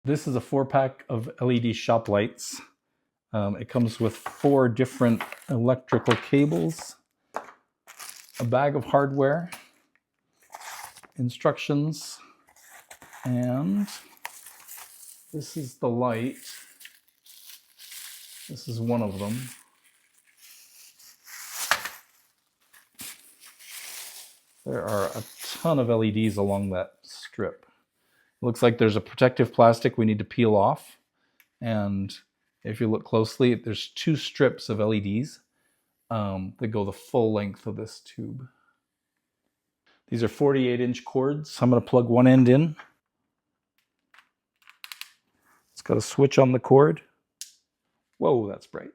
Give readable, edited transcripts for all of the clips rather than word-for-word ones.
This is a 4-pack of LED shop lights. It comes with 4 different electrical cables, a bag of hardware, instructions, and this is the light. This is one of them. There are a ton of LEDs along that strip. It looks like there's a protective plastic we need to peel off. And if you look closely, there's 2 strips of LEDs that go the full length of this tube. These are 48-inch cords. I'm going to plug one end in. It's got a switch on the cord. Whoa, that's bright.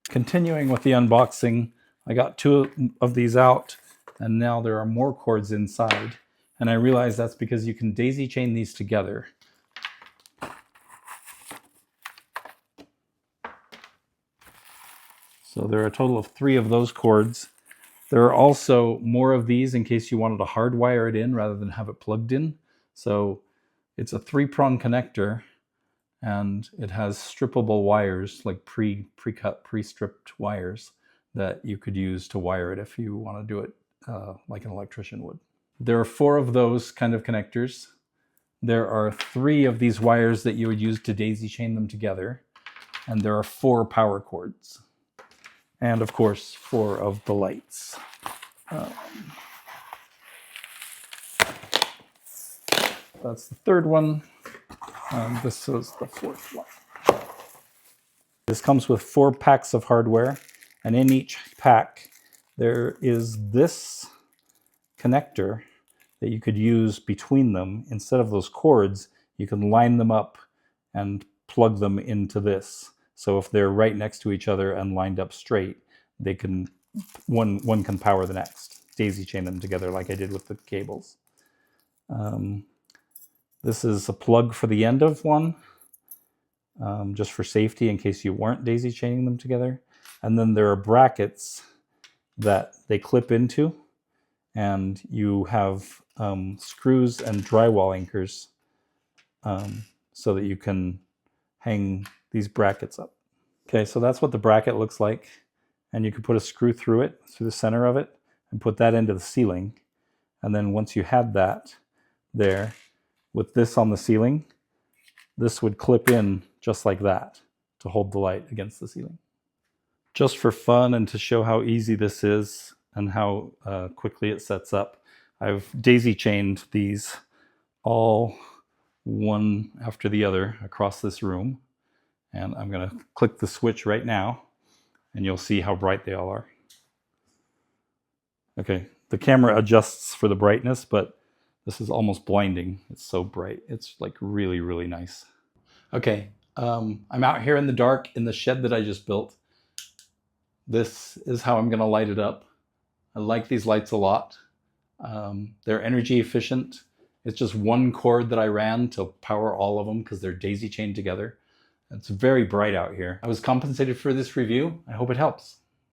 Continuing with the unboxing, I got 2 of these out, and now there are more cords inside. And I realize that's because you can daisy chain these together. So there are a total of 3 of those cords. There are also more of these in case you wanted to hardwire it in rather than have it plugged in. So it's a 3-prong connector, and it has strippable wires, like pre-cut, pre-stripped wires that you could use to wire it if you want to do it like an electrician would. There are 4 of those kind of connectors. There are 3 of these wires that you would use to daisy chain them together. And there are 4 power cords. And of course, 4 of the lights. That's the 3rd one. This is the 4th one. This comes with 4 packs of hardware. And in each pack, there is this connector that you could use between them. Instead of those cords, you can line them up and plug them into this. So if they're right next to each other and lined up straight, they can one can power the next. Daisy chain them together like I did with the cables. This is a plug for the end of one, just for safety in case you weren't daisy chaining them together. And then there are brackets that they clip into, and you have screws and drywall anchors so that you can hang these brackets up. Okay, so that's what the bracket looks like. And you could put a screw through it, through the center of it, and put that into the ceiling. And then once you had that there, with this on the ceiling, this would clip in just like that to hold the light against the ceiling. Just for fun and to show how easy this is and how quickly it sets up, I've daisy chained these all one after the other across this room. And I'm going to click the switch right now, and you'll see how bright they all are. Okay, the camera adjusts for the brightness, but this is almost blinding. It's so bright. It's like really, really nice. Okay, I'm out here in the dark in the shed that I just built. This is how I'm going to light it up. I like these lights a lot. They're energy efficient. It's just 1 cord that I ran to power all of them because they're daisy chained together. It's very bright out here. I was compensated for this review. I hope it helps.